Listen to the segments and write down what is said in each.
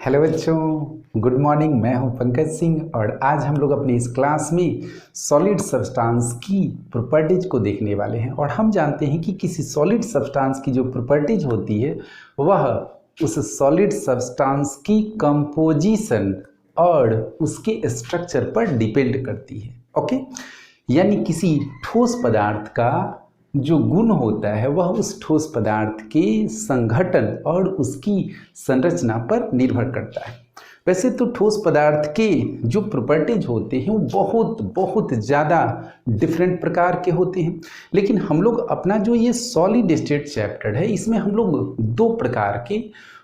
Hello बच्चों, good morning. मैं हूं पंकज सिंह और आज हम लोग अपनी इस क्लास में सॉलिड सब्सटेंस की प्रॉपर्टीज को देखने वाले हैं। और हम जानते हैं कि किसी सॉलिड सब्सटेंस की जो प्रॉपर्टीज होती है वह उस सॉलिड सब्सटेंस की कंपोजिशन और उसके स्ट्रक्चर पर डिपेंड करती है। ओके, यानी किसी ठोस पदार्थ का जो गुण होता है वह उस ठोस पदार्थ के संघटन और उसकी संरचना पर निर्भर करता है। वैसे तो ठोस पदार्थ के जो प्रॉपर्टीज होते हैं वो बहुत बहुत ज़्यादा डिफरेंट प्रकार के होते हैं, लेकिन हम लोग अपना जो ये सॉलिड स्टेट चैप्टर है इसमें हम लोग दो प्रकार के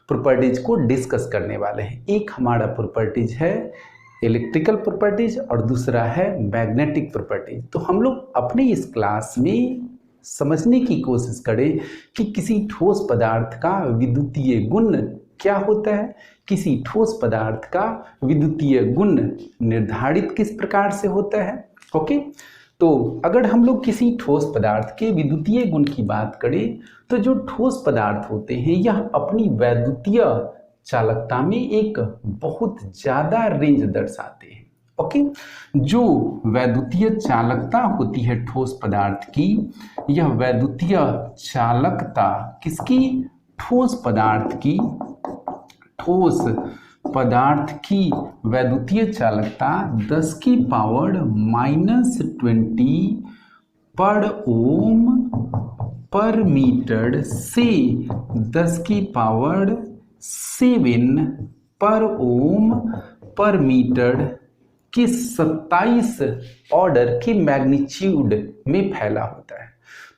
प्रॉपर्टीज को डिस्कस करने वाले हैं। एक हमारा प्रॉपर्टीज है इलेक्ट्रिकल प्रॉपर्टीज और दूसरा है मैग्नेटिक प्रॉपर्टीज। तो हम लोग अपने इस क्लास में समझने की कोशिश करें कि किसी ठोस पदार्थ का विद्युतीय गुण क्या होता है, किसी ठोस पदार्थ का विद्युतीय गुण निर्धारित किस प्रकार से होता है। ओके, तो अगर हम लोग किसी ठोस पदार्थ के विद्युतीय गुण की बात करें तो जो ठोस पदार्थ होते हैं यह अपनी वैद्युतीय चालकता में एक बहुत ज़्यादा रेंज दर्शाते हैं। ओके, जो वैद्युतीय चालकता होती है ठोस पदार्थ की, यह वैद्युतीय चालकता किसकी? ठोस पदार्थ की वैद्युतीय चालकता 10 की पावर -20 पर ओम पर मीटर से 10 की पावर 7 पर ओम पर मीटर के 27 ऑर्डर के मैग्नीट्यूड में फैला होता है।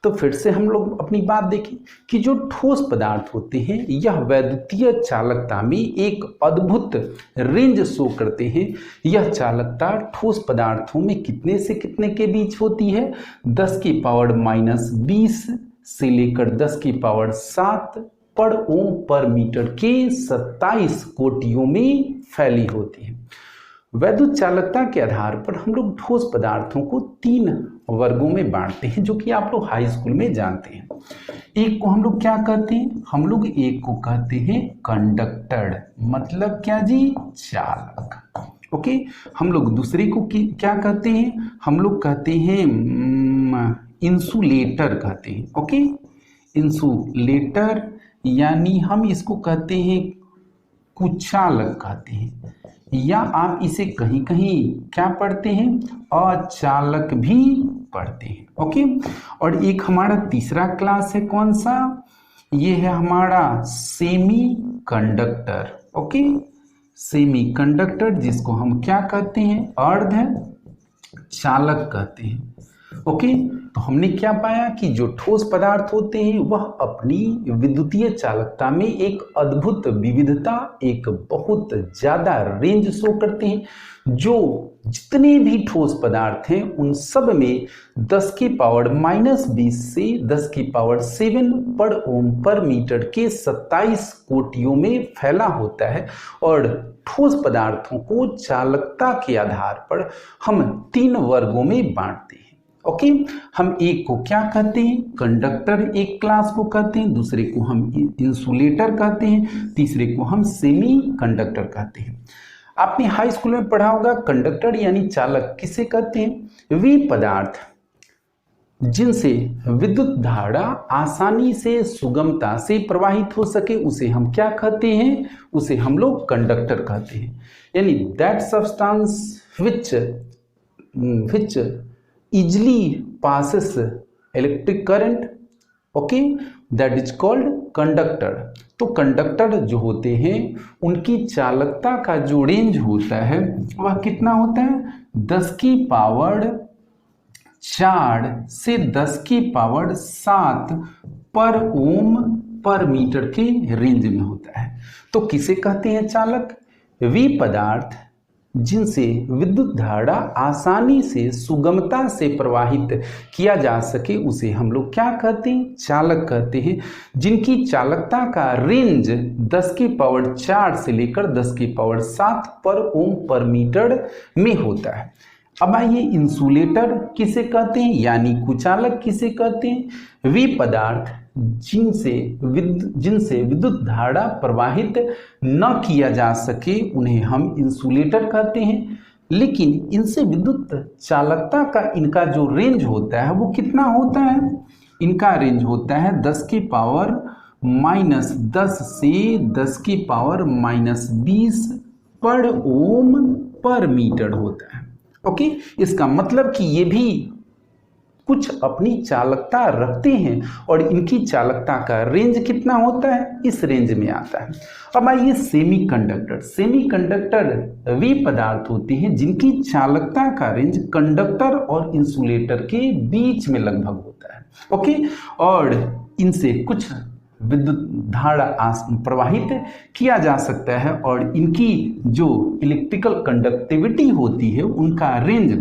तो फिर से हम लोग अपनी बात देखें कि जो ठोस पदार्थ होते हैं यह वैद्युतीय चालकता में एक अद्भुत रेंज शो करते हैं। यह चालकता ठोस पदार्थों में कितने से कितने के बीच होती है? 10 की पावर -20 से लेकर 10 की पावर 7 पर ओम पर मीटर के 27 कोटियों में फैली होती है। वैद्युत चालकता के आधार पर हम लोग ठोस पदार्थों को 3 वर्गों में बांटते हैं, जो कि आप लोग हाई स्कूल में जानते हैं। एक को हम लोग क्या कहते हैं? हम लोग एक को कहते हैं कंडक्टर, मतलब क्या जी? चालक। ओके, हम लोग दूसरे को क्या कहते हैं? हम लोग कहते हैं इंसुलेटर कहते हैं। ओके, इंसुलेटर यानी हम इसको कहते हैं कुचालक कहते हैं, या आप इसे कहीं कहीं क्या पढ़ते हैं? अचालक भी पढ़ते हैं। ओके, और एक हमारा तीसरा क्लास है, कौन सा? ये है हमारा semi conductor. Okay, semi conductor जिसको हम क्या कहते हैं? अर्ध चालक कहते हैं। ओके, तो हमने क्या पाया कि जो ठोस पदार्थ होते हैं वह अपनी विद्युतीय चालकता में एक अद्भुत विविधता, एक बहुत ज्यादा रेंज शो करते हैं। जो जितने भी ठोस पदार्थ हैं उन सब में 10 की पावर -20 से 10 की पावर 7 पर ओम पर मीटर के 27 कोटियों में फैला होता है। और ठोस पदार्थों को चालकता के आधार पर हम 3 वर्गों में बांटते हैं। ओके, हम एक को क्या कहते हैं? कंडक्टर एक क्लास को कहते हैं, दूसरे को हम इंसुलेटर कहते हैं, तीसरे को हम सेमी कंडक्टर कहते हैं। आपने हाई स्कूल में पढ़ा होगा कंडक्टर यानी चालक किसे कहते हैं? वे पदार्थ जिनसे विद्युत धारा आसानी से सुगमता से प्रवाहित हो सके उसे हम क्या कहते हैं? उसे हम लोग कंडक्टर कहते हैं। यानी that substance which easily passes electric current, okay, that is called conductor। तो कंडक्टर जो होते हैं उनकी चालकता का जो रेंज होता है वह कितना होता है? 10 की पावर 4 से 10 की पावर 7 पर ओम पर मीटर के रेंज में होता है। तो किसे कहते हैं चालक? वे पदार्थ जिनसे विद्युत धारा आसानी से सुगमता से प्रवाहित किया जा सके उसे हम लोग क्या कहते हैं? चालक कहते हैं। जिनकी चालकता का रेंज 10 की पावर 4 से लेकर 10 की पावर 7 पर ओम पर मीटर में होता है। अब आइए इंसुलेटर किसे कहते हैं यानी कुचालक किसे कहते हैं? वे पदार्थ जिनसे विद्युत धारा प्रवाहित न किया जा सके उन्हें हम इंसुलेटर कहते हैं। लेकिन इनसे विद्युत चालकता का इनका जो रेंज होता है वो कितना होता है? इनका रेंज होता है 10 की पावर -10 से 10 की पावर -20 पर ओम पर मीटर होता है। ओके, इसका मतलब कि ये भी कुछ अपनी चालकता रखते हैं और इनकी चालकता का रेंज कितना होता है? इस रेंज में आता है। अब आइए सेमीकंडक्टर। सेमीकंडक्टर वे पदार्थ होते हैं जिनकी चालकता का रेंज कंडक्टर और इंसुलेटर के बीच में लगभग होता है। ओके, और इनसे कुछ विद्युत धारा प्रवाहित किया जा सकता है और इनकी जो इलेक्ट्रिकल कंडक्टिविटी होती है उनका रेंज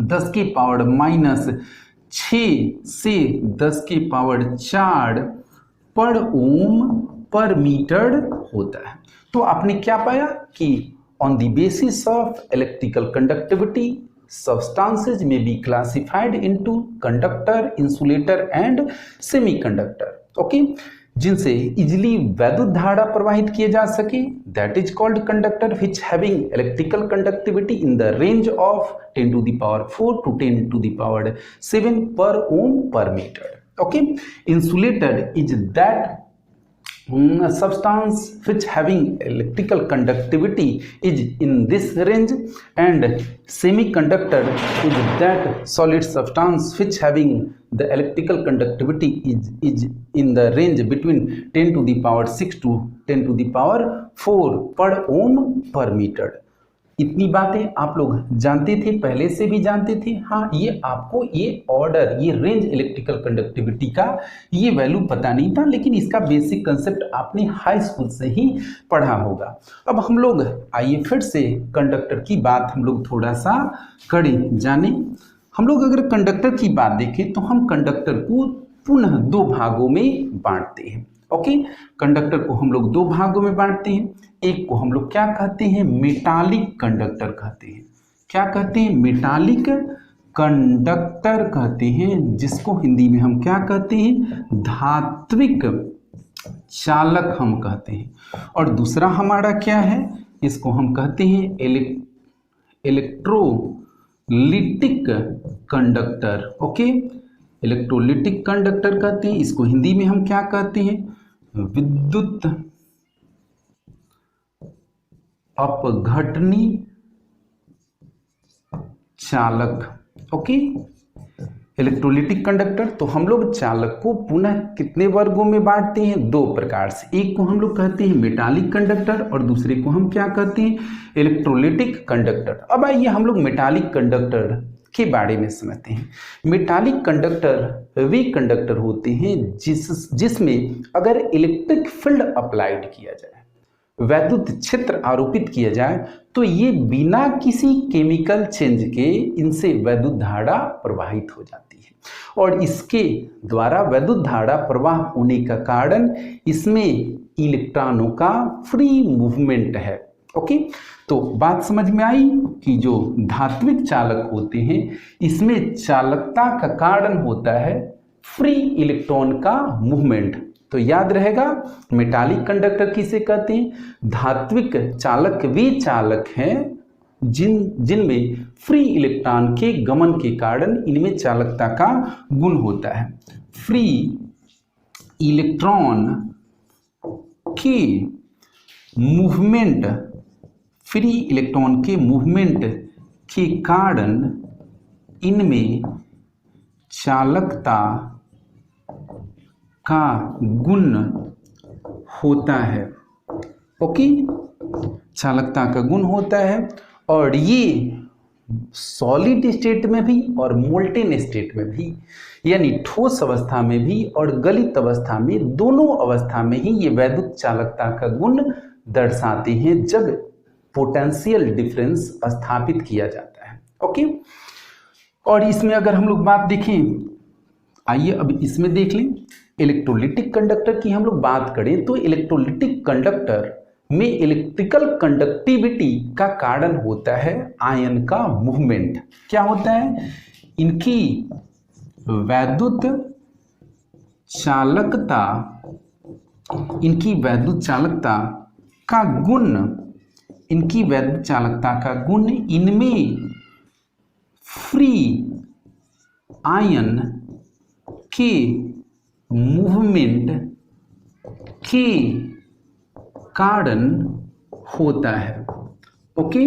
10 की पावर -6 से 10 की पावर 4 पर ओम पर मीटर होता है। तो आपने क्या पाया कि on the basis of electrical conductivity substances may be classified into conductor, insulator and semiconductor. Okay, जिनसे इजिली वैद्युत धारा प्रवाहित किए जा सके, that is called conductor which having electrical conductivity in the range of 10 to the power 4 to 10 to the power 7 per ohm per meter. Okay, insulator is that substance which having electrical conductivity is in this range, and semiconductor is that solid substance which having the electrical conductivity is in the range between 10 to the power 6 to 10 to the power 4 per ohm per meter. इतनी बातें आप लोग जानते थे, पहले से भी जानते थे। हाँ, ये आपको ये ऑर्डर, ये रेंज इलेक्ट्रिकल कंडक्टिविटी का ये वैल्यू पता नहीं था, लेकिन इसका बेसिक कंसेप्ट आपने हाई स्कूल से ही पढ़ा होगा। अब हम लोग आइए फिर से कंडक्टर की बात हम लोग थोड़ा सा करें, जाने। हम लोग अगर कंडक्टर की बात देखें तो हम कंडक्टर को पुनः दो भागों में बांटते हैं। ओके, कंडक्टर को हम लोग दो भागों में बांटते हैं। एक को हम लोग क्या कहते हैं? मेटालिक कंडक्टर कहते हैं। क्या कहते हैं? मेटालिक कंडक्टर कहते हैं, जिसको हिंदी में हम क्या कहते हैं? धात्विक चालक हम कहते हैं। और दूसरा हमारा क्या है? इसको हम कहते हैं electrolytic conductor. Okay, electrolytic conductor कहते हैं, इसको हिंदी में हम क्या कहते हैं? विद्युत अपघटनी चालक। Okay, electrolytic conductor. तो हम लोग चालक को पुनः कितने वर्गों में बांटते हैं? दो प्रकार से। एक को हम लोग कहते हैं मेटालिक कंडक्टर और दूसरे को हम क्या कहते हैं? Electrolytic conductor. अब आइए हम लोग मेटालिक कंडक्टर के बारे में समझते हैं। मेटालिक कंडक्टर वे कंडक्टर होते हैं जिसमें अगर इलेक्ट्रिक फील्ड अप्लाइड किया जाए, वैद्युत क्षेत्र आरोपित किया जाए, तो ये बिना किसी केमिकल चेंज के इनसे वैद्युत धारा प्रवाहित हो जाती है। और इसके द्वारा वैद्युत धारा प्रवाह होने का कारण इसमें इलेक्ट्रॉनों का फ्री मूवमेंट है। ओके, तो बात समझ में आई कि जो धात्विक चालक होते हैं इसमें चालकता का कारण होता है फ्री इलेक्ट्रॉन का मूवमेंट। तो याद रहेगा, मेटालिक कंडक्टर किसे कहते हैं? धात्विक चालक वे चालक हैं जिनमें फ्री इलेक्ट्रॉन के गमन के कारण इनमें चालकता का गुण होता है। फ्री इलेक्ट्रॉन के मूवमेंट, फ्री इलेक्ट्रॉन के मूवमेंट के कारण इनमें चालकता का गुण होता है। ओके, चालकता का गुण होता है और ये सॉलिड स्टेट में भी और मोल्टेन स्टेट में भी, यानी ठोस अवस्था में भी और गलित अवस्था में, दोनों अवस्था में ही ये वैद्युत चालकता का गुण दर्शाते हैं जब पोटेंशियल डिफरेंस स्थापित किया जाता है। ओके, और इसमें अगर हम लोग बात देखें, आइए अब इसमें देख लें। इलेक्ट्रोलिटिक कंडक्टर की हम लोग बात करें तो इलेक्ट्रोलिटिक कंडक्टर में इलेक्ट्रिकल कंडक्टिविटी का कारण होता है आयन का मूवमेंट। क्या होता है? इनकी वैद्युत चालकता, इनकी वैद्युत चालकता का गुण, इनकी वैद्युत चालकता का गुण इनमें फ्री आयन के मूवमेंट के कारण होता है। ओके,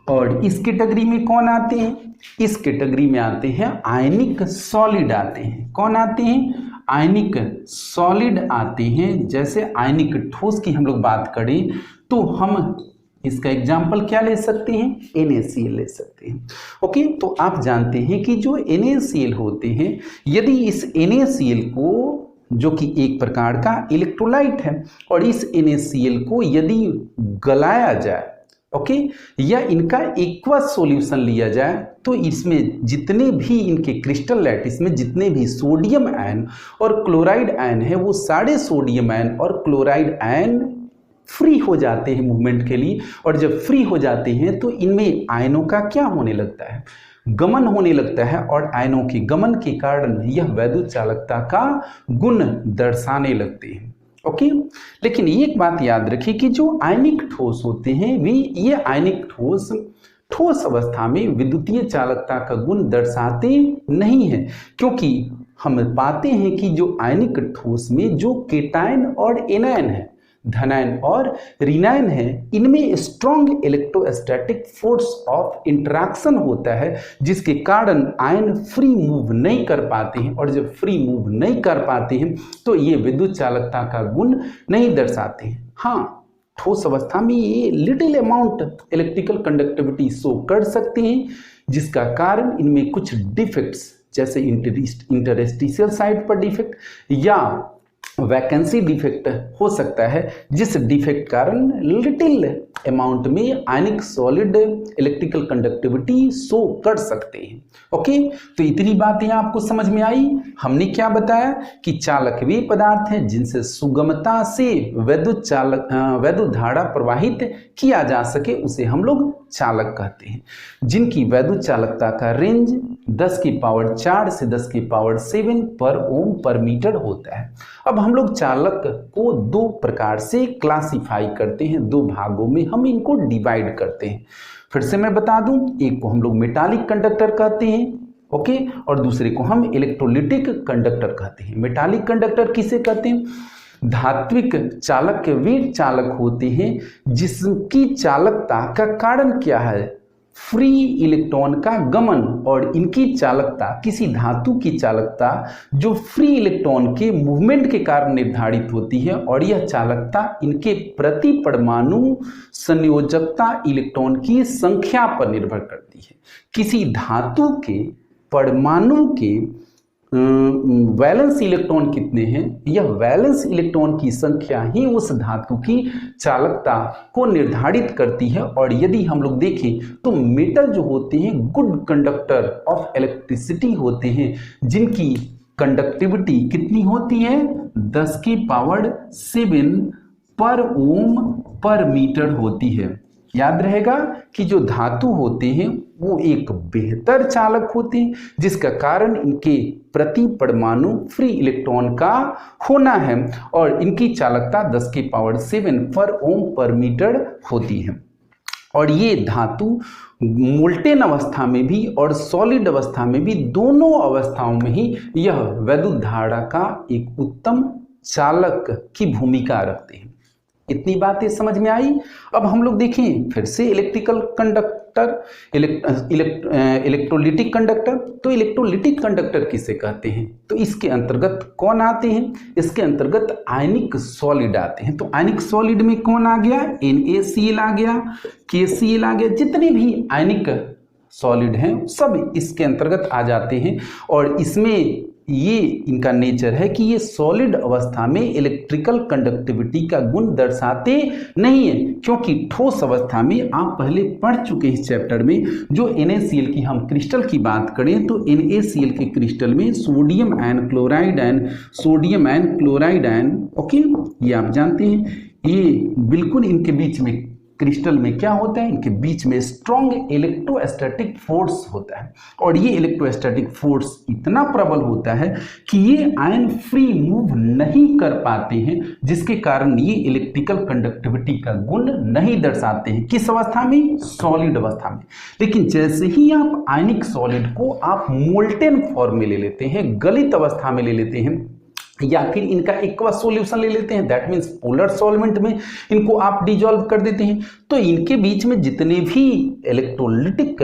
और इस कैटेगरी में कौन आते हैं? इस कैटेगरी में आते हैं आयनिक सॉलिड आते हैं। कौन आते हैं? आयनिक सॉलिड आते हैं। जैसे आयनिक ठोस की हम लोग बात करें तो हम इसका एग्जाम्पल क्या ले सकते हैं? NaCl ले सकते हैं। ओके, तो आप जानते हैं कि जो NaCl होते हैं, यदि इस NaCl को, जो कि एक प्रकार का इलेक्ट्रोलाइट है, और इस NaCl को यदि गलाया जाए, ओके, या इनका एक्वस सॉल्यूशन लिया जाए, तो इसमें जितने भी इनके क्रिस्टल लैटिस में जितने भी सोडियम आयन और क्लोराइड आयन है, वो सारे सोडियम आयन और क्लोराइड आयन फ्री हो जाते हैं मूवमेंट के लिए। और जब फ्री हो जाते हैं तो इनमें आयनों का क्या होने लगता है? गमन होने लगता है, और आयनों के गमन के कारण यह वैद्युत चालकता का गुण दर्शाने लगते हैं। ओके, लेकिन एक बात याद रखिए कि जो आयनिक ठोस होते हैं, ये आयनिक ठोस अवस्था में विद्युतीय चालकता का गुण दर्शाते नहीं है, क्योंकि हम पाते हैं कि जो आयनिक ठोस में जो केटायन और एनायन है, धनायन और ऋणायन है, इनमें strong electrostatic force of interaction होता है, जिसके कारण आयन फ्री मूव नहीं कर पाते हैं, और जब फ्री मूव नहीं कर पाते हैं तो ये विद्युत चालकता का गुण नहीं दर्शाते हैं। हाँ, ठोस अवस्था में ये little amount electrical conductivity show कर सकते हैं, जिसका कारण इनमें कुछ डिफेक्ट्स, जैसे इंटरस्टिशियल साइड पर डिफेक्ट या वैकेंसी डिफेक्ट हो सकता है, जिस डिफेक्ट कारण लिटिल अमाउंट में आयनिक सॉलिड इलेक्ट्रिकल कंडक्टिविटी शो कर सकते हैं। ओके, तो इतनी बातें आपको समझ में आई। हमने क्या बताया कि चालक वे पदार्थ हैं जिनसे सुगमता से वैद्युत धारा प्रवाहित किया जा सके, उसे हम लोग चालक कहते हैं, जिनकी वैद्युत चालकता का रेंज 10 की पावर 4 से 10 की पावर 7 पर ओम पर मीटर होता है। अब हम लोग चालक को दो प्रकार से क्लासिफाई करते हैं, दो भागों में हम इनको डिवाइड करते हैं। फिर से मैं बता दूं, एक को हम लोग मेटालिक कंडक्टर कहते हैं, ओके, और दूसरे को हम इलेक्ट्रोलिटिक कंडक्टर कहते हैं। मेटालिक कंडक्टर किसे कहते हैं? धात्विक चालक वे चालक होते हैं जिसकी चालकता का कारण क्या है? फ्री इलेक्ट्रॉन का गमन, और इनकी चालकता, किसी धातु की चालकता जो फ्री इलेक्ट्रॉन के मूवमेंट के कारण निर्धारित होती है, और यह चालकता इनके प्रति परमाणु संयोजकता इलेक्ट्रॉन की संख्या पर निर्भर करती है। किसी धातु के परमाणु के वैलेंस इलेक्ट्रॉन कितने हैं, यह वैलेंस इलेक्ट्रॉन की संख्या ही उस धातु की चालकता को निर्धारित करती है। और यदि हम लोग देखें तो मेटल जो होते हैं गुड कंडक्टर ऑफ इलेक्ट्रिसिटी होते हैं, जिनकी कंडक्टिविटी कितनी होती है? 10 की पावर 7 पर ओम पर मीटर होती है। याद रहेगा कि जो धातु होते हैं वो एक बेहतर चालक होते हैं, जिसका कारण इनके प्रति परमाणु फ्री इलेक्ट्रॉन का होना है, और इनकी चालकता 10 की पावर 7 पर ओम पर मीटर होती है। और ये धातु मोल्टेन अवस्था में भी और सॉलिड अवस्था में भी, दोनों अवस्थाओं में ही यह वैद्युत धारा का एक उत्तम चालक की भूमिका रखते हैं। इतनी बातें समझ में आई। अब हम लोग देखें फिर से इलेक्ट्रिकल कंडक्टर, इलेक्ट्रोलिटिक कंडक्टर। तो इलेक्ट्रोलिटिक कंडक्टर किसे कहते हैं? तो इसके अंतर्गत कौन आते हैं? इसके अंतर्गत आयनिक सॉलिड आते हैं। तो आयनिक सॉलिड में कौन आ गया? NaCl आ गया, KCl आ गया, जितने भी आयनिक सॉलिड हैं सब इसके अंतर्गत आ जाते हैं। और इसमें ये इनका नेचर है कि ये सॉलिड अवस्था में इलेक्ट्रिकल कंडक्टिविटी का गुण दर्शाते नहीं है, क्योंकि ठोस अवस्था में आप पहले पढ़ चुके हैं इस चैप्टर में, जो NaCl की हम क्रिस्टल की बात करें तो NaCl के क्रिस्टल में sodium ion, chloride ion, sodium ion, chloride ion, okay, ये आप जानते हैं, ये बिल्कुल इनके बीच में क्रिस्टल में क्या होता है, इनके बीच में स्ट्रॉन्ग इलेक्ट्रोस्टैटिक फोर्स होता है और ये इलेक्ट्रोस्टैटिक फोर्स इतना प्रबल होता है कि ये आयन फ्री मूव नहीं कर पाते हैं, जिसके कारण ये इलेक्ट्रिकल कंडक्टिविटी का गुण नहीं दर्शाते हैं। किस अवस्था में? सॉलिड अवस्था में। लेकिन जैसे ही आप आयनिक सॉलिड को आप मोल्टेन फॉर्म में ले लेते हैं, गलित अवस्था में ले लेते हैं, या फिर इनका एक्वस सॉल्यूशन ले लेते हैं, दैट मीन्स पोलर सॉल्वेंट में इनको आप डिजॉल्व कर देते हैं, तो इनके बीच में जितने भी electrolytic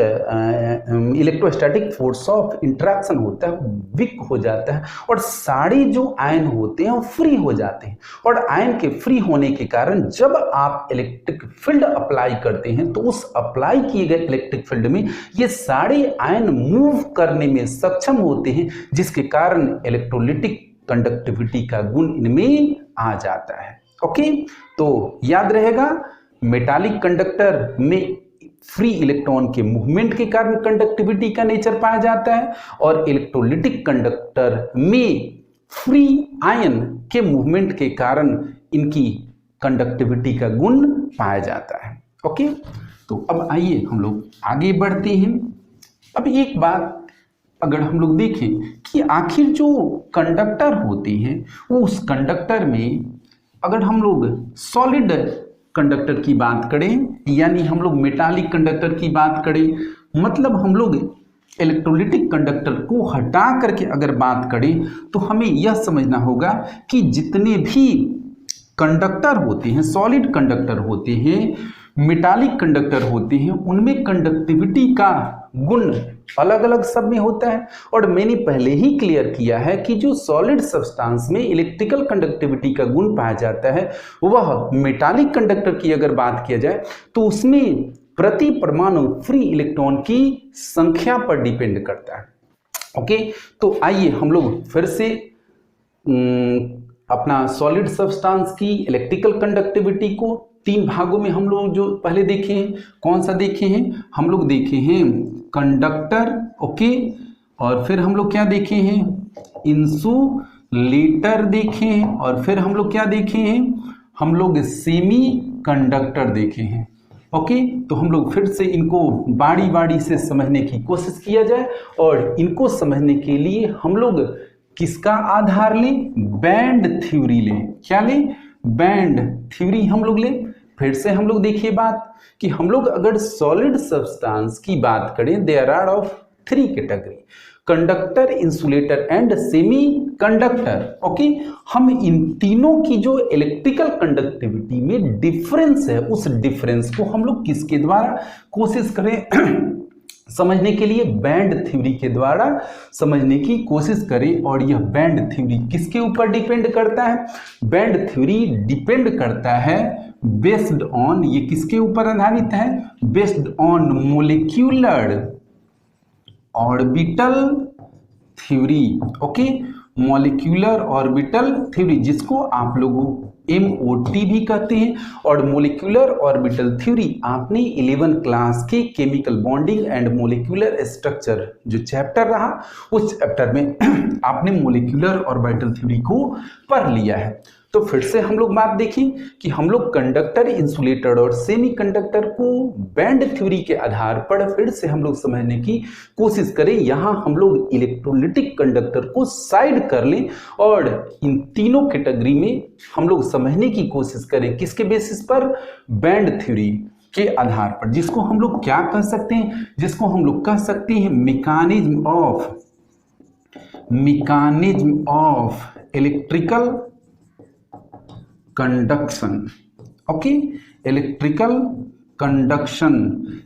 electrostatic force of interaction होता है वीक हो जाता है और सारे जो आयन होते हैं वो फ्री हो जाते हैं। और आयन के फ्री होने के कारण जब आप इलेक्ट्रिक फील्ड अप्लाई करते हैं तो उस अप्लाई किए गए इलेक्ट्रिक फील्ड में ये सारे आयन मूव करने में सक्षम होते हैं, जिसके कारण इलेक्ट्रोलिटिक कंडक्टिविटी का गुण इनमें आ जाता है। ओके, तो याद रहेगा मेटालिक कंडक्टर में फ्री इलेक्ट्रॉन के मूवमेंट के कारण कंडक्टिविटी का नेचर पाया जाता है और इलेक्ट्रोलिटिक कंडक्टर में फ्री आयन के मूवमेंट के कारण इनकी कंडक्टिविटी का गुण पाया जाता है। ओके, तो अब आइए हम लोग आगे बढ़ते हैं। अब एक बात अगर हम लोग देखें कि आखिर जो कंडक्टर होते हैं वो उस कंडक्टर में अगर हम लोग सॉलिड कंडक्टर की बात करें यानी हम लोग मेटालिक कंडक्टर की बात करें, मतलब हम लोग इलेक्ट्रोलिटिक कंडक्टर को हटा करके अगर बात करें तो हमें यह समझना होगा कि जितने भी कंडक्टर होते हैं, सॉलिड कंडक्टर होते हैं, मेटालिक कंडक्टर होते हैं, उनमें कंडक्टिविटी का गुण अलग अलग सब में होता है। और मैंने पहले ही क्लियर किया है कि जो सॉलिड सब्सटेंस में इलेक्ट्रिकल कंडक्टिविटी का गुण पाया जाता है वह मेटालिक कंडक्टर की अगर बात किया जाए तो उसमें प्रति परमाणु फ्री इलेक्ट्रॉन की संख्या पर डिपेंड करता है। ओके, तो आइए हम लोग फिर से अपना सॉलिड सब्सटेंस की इलेक्ट्रिकल कंडक्टिविटी को तीन भागों में हम लोग जो पहले देखे हैं, कौन सा देखे हैं? हम लोग देखे हैं कंडक्टर, ओके, और फिर हम लोग क्या देखे हैं? इंसुलेटर देखे हैं, और फिर हम लोग क्या देखे हैं? हम लोग सेमी कंडक्टर देखे हैं। ओके, तो हम लोग फिर से इनको बारी बारी से समझने की कोशिश किया जाए और इनको समझने के लिए हम लोग किसका आधार लें? बैंड थ्योरी लें। क्या लें? बैंड थ्योरी हम लोग लें। फिर से हम लोग देखिए बात कि हम लोग अगर सॉलिड सब्सटेंस की बात करें, there are of 3 category, conductor, insulator and semiconductor. Okay, हम इन तीनों की जो इलेक्ट्रिकल कंडक्टिविटी में डिफरेंस है उस डिफरेंस को हम लोग किसके द्वारा कोशिश करें समझने के लिए? बैंड थ्योरी के द्वारा समझने की कोशिश करें। और यह बैंड थ्योरी किसके ऊपर डिपेंड करता है? बैंड थ्योरी डिपेंड करता है बेस्ड ऑन, ये किसके ऊपर आधारित है? Based on molecular orbital theory. Okay, molecular orbital theory, जिसको आप लोगों MOT भी कहते हैं। और मोलिकुलर ऑर्बिटल थ्योरी आपने 11 क्लास के chemical bonding and molecular structure जो चैप्टर रहा उस चैप्टर में आपने मोलिकुलर ऑर्बिटल थ्योरी को पढ़ लिया है। तो फिर से हम लोग बात देखें कि हम लोग कंडक्टर, इंसुलेटर और सेमी कंडक्टर को बैंड थ्योरी के आधार पर फिर से हम लोग समझने की कोशिश करें। यहाँ हम लोग इलेक्ट्रोलिटिक कंडक्टर को साइड कर लें और इन तीनों कैटेगरी में हम लोग समझने की कोशिश करें किसके बेसिस पर? बैंड थ्योरी के आधार पर, जिसको हम लोग क्या कह सकते हैं? जिसको हम लोग कह सकते हैं mechanism of electrical conduction. Okay, electrical conduction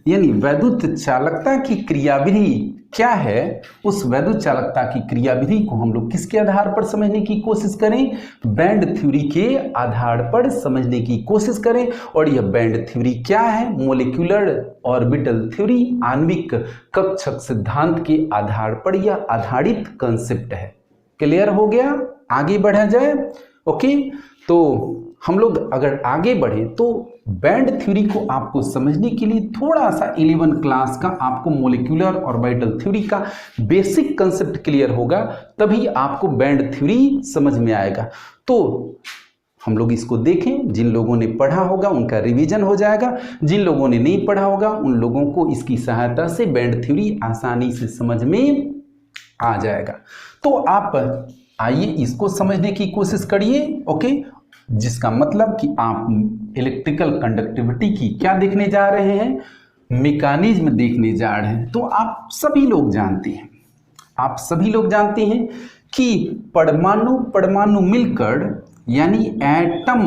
यानी वैद्युत चालकता की क्रियाविधि क्या है? उस वैद्युत चालकता की क्रियाविधि को हम लोग किसके आधार पर समझने की कोशिश करें? बैंड थ्योरी के आधार पर समझने की कोशिश करें। और यह बैंड थ्योरी क्या है? मोलिकुलर ऑर्बिटल थ्योरी, आणविक कक्षक सिद्धांत के आधार पर यह आधारित कंसेप्ट है। क्लियर हो गया? आगे बढ़ा जाए। ओके, तो हम लोग अगर आगे बढ़े तो बैंड थ्योरी को आपको समझने के लिए थोड़ा सा 11 क्लास का आपको मोलिकुलर ऑर्बिटल थ्योरी का बेसिक कंसेप्ट क्लियर होगा, तभी आपको बैंड थ्योरी समझ में आएगा। तो हम लोग इसको देखें, जिन लोगों ने पढ़ा होगा उनका रिवीजन हो जाएगा, जिन लोगों ने नहीं पढ़ा होगा उन लोगों को इसकी सहायता से बैंड थ्योरी आसानी से समझ में आ जाएगा। तो आप आइए इसको समझने की कोशिश करिए, ओके, जिसका मतलब कि आप इलेक्ट्रिकल कंडक्टिविटी की क्या देखने जा रहे हैं, मैकेनिज्म देखने जा रहे हैं। तो आप सभी लोग जानते हैं कि परमाणु मिलकर यानी एटम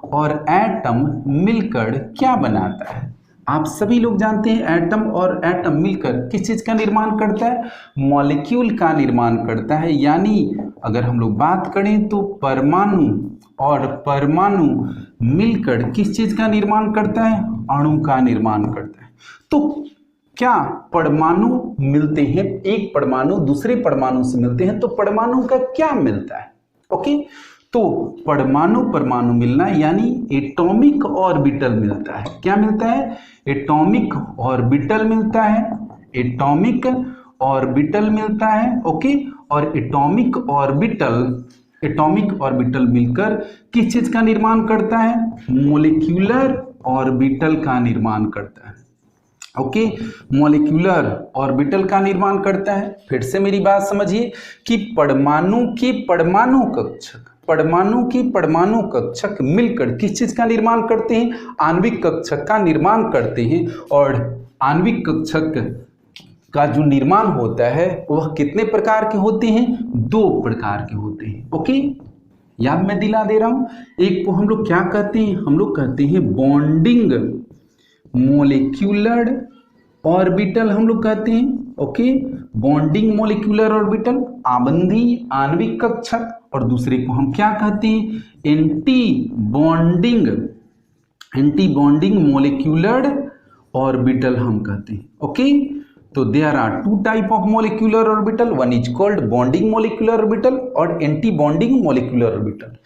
और एटम मिलकर क्या बनाता है। आप सभी लोग जानते हैं एटम और एटम मिलकर किस चीज का निर्माण करता है, मॉलिक्यूल का निर्माण करता है। यानी अगर हम लोग बात करें तो परमाणु और परमाणु मिलकर किस चीज का निर्माण करता है, अणु का निर्माण करता है। तो क्या परमाणु मिलते हैं, एक परमाणु दूसरे परमाणु से मिलते हैं तो परमाणु का क्या मिलता है, ओके। तो परमाणु मिलना यानी एटॉमिक ऑर्बिटल मिलता है। क्या मिलता है, एटॉमिक ऑर्बिटल मिलता है, एटॉमिक ऑर्बिटल मिलता है, ओके। और एटॉमिक ऑर्बिटल मिलकर किस चीज का निर्माण करता है, मॉलिक्यूलर ऑर्बिटल का निर्माण करता है, ओके। मॉलिक्यूलर ऑर्बिटल का निर्माण करता है। फिर से मेरी बात समझिए कि परमाणु के परमाणु कक्षक मिलकर किस चीज का निर्माण करते हैं, आणविक कक्षक का निर्माण करते हैं। और आणविक कक्षक का जो निर्माण होता है वह कितने प्रकार के होते हैं, 2 प्रकार के होते हैं, ओके। याद मैं दिला दे रहा हूं, एक को हम लोग क्या कहते हैं, हम लोग कहते हैं बॉन्डिंग मोलिक्यूलर ऑर्बिटल, हम लोग कहते हैं, ओके। बॉन्डिंग मोलिक्यूलर ऑर्बिटल आबंधी आणविक कक्षक, और दूसरे को हम क्या कहते हैं, एंटी बॉन्डिंग मोलिक्यूलर ऑर्बिटल हम कहते हैं, ओके। तो there are 2 type of molecular orbital, one is called bonding molecular orbital और एंटी बॉन्डिंग मोलिक्यूलर ऑर्बिटल।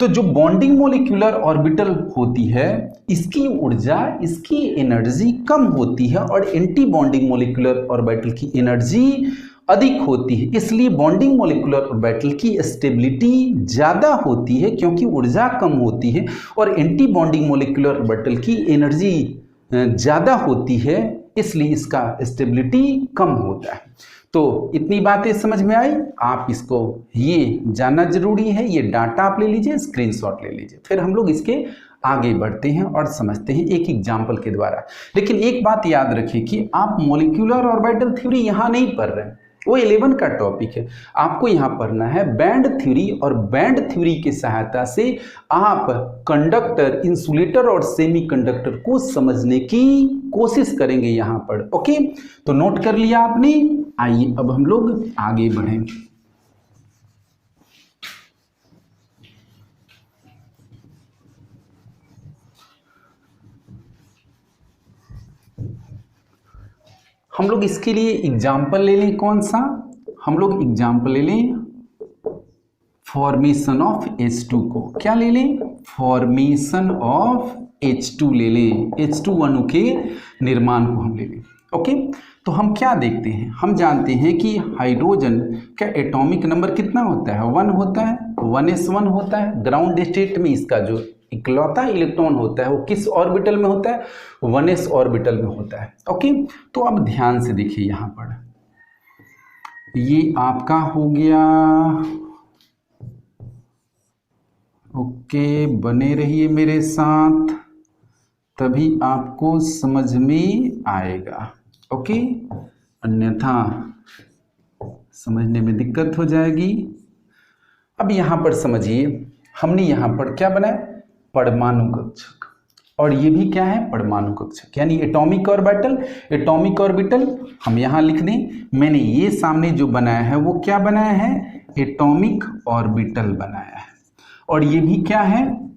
तो जो बॉन्डिंग मोलिक्यूलर ऑर्बिटल होती है इसकी ऊर्जा, इसकी एनर्जी कम होती है और एंटी बॉन्डिंग मोलिक्यूलर ऑर्बिटल की एनर्जी अधिक होती है। इसलिए बॉन्डिंग मोलिक्यूलर ऑर्बिटल की स्टेबिलिटी ज़्यादा होती है क्योंकि ऊर्जा कम होती है, और एंटी बॉन्डिंग मोलिक्यूलर ऑर्बिटल की एनर्जी ज़्यादा होती है, इसलिए इसका स्टेबिलिटी कम होता है। तो इतनी बातें समझ में आई, आप इसको ये जानना जरूरी है, ये डाटा आप ले लीजिए, स्क्रीनशॉट ले लीजिए। फिर हम लोग इसके आगे बढ़ते हैं और समझते हैं एक एग्जाम्पल के द्वारा। लेकिन एक बात याद रखिए कि आप मॉलिक्यूलर ऑर्बिटल थ्योरी यहाँ नहीं पढ़ रहे हैं, वो 11 का टॉपिक है। आपको यहाँ पढ़ना है बैंड थ्योरी, और बैंड थ्योरी की सहायता से आप कंडक्टर, इंसुलेटर और सेमीकंडक्टर को समझने की कोशिश करेंगे यहाँ पर, ओके। तो नोट कर लिया आपने, आइए अब हम लोग आगे बढ़ें। हम लोग इसके लिए एग्जाम्पल ले लें, कौन सा, हम लोग एग्जाम्पल ले लें फॉर्मेशन ऑफ H2 को। क्या ले लें, फॉर्मेशन ऑफ H2 ले लें, H2 अणु के निर्माण को हम ले लें, ओके। तो हम क्या देखते हैं, हम जानते हैं कि हाइड्रोजन का एटॉमिक नंबर कितना होता है, 1 होता है, 1s1 होता है। ग्राउंड स्टेट में इसका जो इकलौता इलेक्ट्रॉन होता है वो किस ऑर्बिटल में होता है, 1s ऑर्बिटल में होता है, ओके। तो अब ध्यान से देखिए, यहाँ पर ये आपका हो गया, ओके। बने रहिए मेरे साथ, तभी आपको समझ में आएगा, ओके, अन्यथा समझने में दिक्कत हो जाएगी। अब यहाँ पर समझिए, हमने यहाँ पर क्या बनाया, परमाणु कक्षक, और ये भी क्या है, परमाणु कक्षक यानी एटॉमिक ऑर्बिटल। एटॉमिक ऑर्बिटल हम यहाँ लिख दें, मैंने ये सामने जो बनाया है वो क्या बनाया है, एटॉमिक ऑर्बिटल बनाया है, और ये भी क्या है,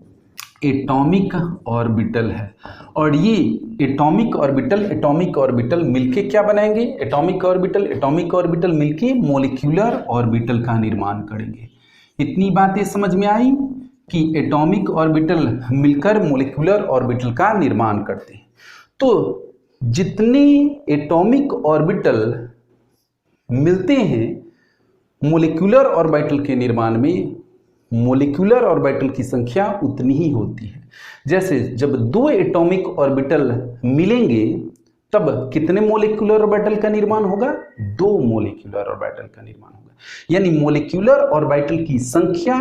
एटॉमिक ऑर्बिटल है। और ये एटॉमिक ऑर्बिटल मिलके क्या बनाएंगे, एटॉमिक ऑर्बिटल मिलके मॉलिक्यूलर ऑर्बिटल का निर्माण करेंगे। इतनी बातें समझ में आई कि एटॉमिक ऑर्बिटल मिलकर मॉलिक्यूलर ऑर्बिटल का निर्माण करते हैं। तो जितने एटॉमिक ऑर्बिटल मिलते हैं मॉलिक्यूलर ऑर्बिटल के निर्माण में, मोलिकुलर ऑर्बिटल की संख्या उतनी ही होती है। जैसे जब दो एटॉमिक ऑर्बिटल मिलेंगे तब कितने मोलिकुलर ऑर्बिटल का निर्माण होगा? दो मोलिकुलर ऑर्बिटल का निर्माण होगा। यानी मोलिकुलर ऑर्बिटल की संख्या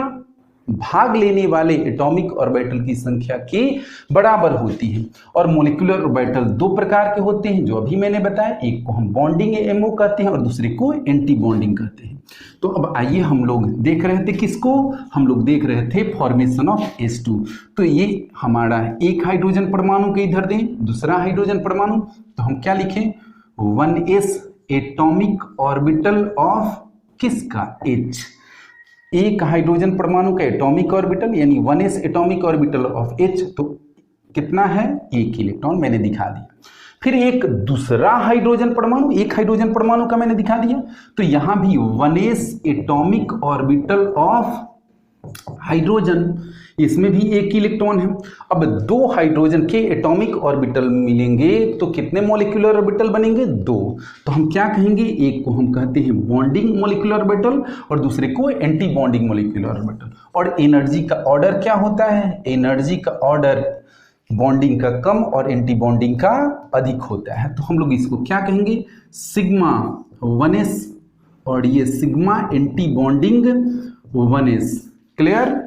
भाग लेने वाले एटॉमिक ऑर्बिटल की संख्या के बराबर होती है। और मोलिकुलर ऑर्बिटल दो प्रकार के होते हैं जो अभी मैंने बताया, एक को हम बॉन्डिंग एमओ कहते हैं और दूसरे को एंटी बॉन्डिंग कहते हैं। तो अब आइए हम लोग देख रहे थे किसको? हम लोग देख रहे थे फॉर्मेशन ऑफ H2। तो ये हमारा एक हाइड्रोजन परमाणु के इधर दें, दूसरा हाइड्रोजन परमाणु, तो हम क्या लिखें? 1s एटॉमिक ऑर्बिटल ऑफ किसका? H। एक हाइड्रोजन परमाणु का एटॉमिक ऑर्बिटल यानी 1s atomic orbital of H, तो कितना है? एक इलेक्ट्रॉन, मैंने दिखा दिया। फिर एक दूसरा हाइड्रोजन परमाणु, एक हाइड्रोजन परमाणु का मैंने दिखा दिया, तो यहां भी 1s atomic orbital of hydrogen, इसमें भी एक इलेक्ट्रॉन है। अब दो हाइड्रोजन के एटॉमिक ऑर्बिटल मिलेंगे तो कितने मॉलिक्यूलर ऑर्बिटल बनेंगे? दो। तो हम क्या कहेंगे? एक को हम कहते हैं बॉन्डिंग मॉलिक्यूलर ऑर्बिटल और दूसरे को एंटी बॉन्डिंग मॉलिक्यूलर ऑर्बिटल। और एनर्जी का ऑर्डर क्या होता है? एनर्जी का ऑर्डर बॉन्डिंग का कम और एंटी बॉन्डिंग का अधिक होता है। तो हम लोग इसको क्या कहेंगे? सिग्मा 1s और ये sigma anti bonding 1s। Clear?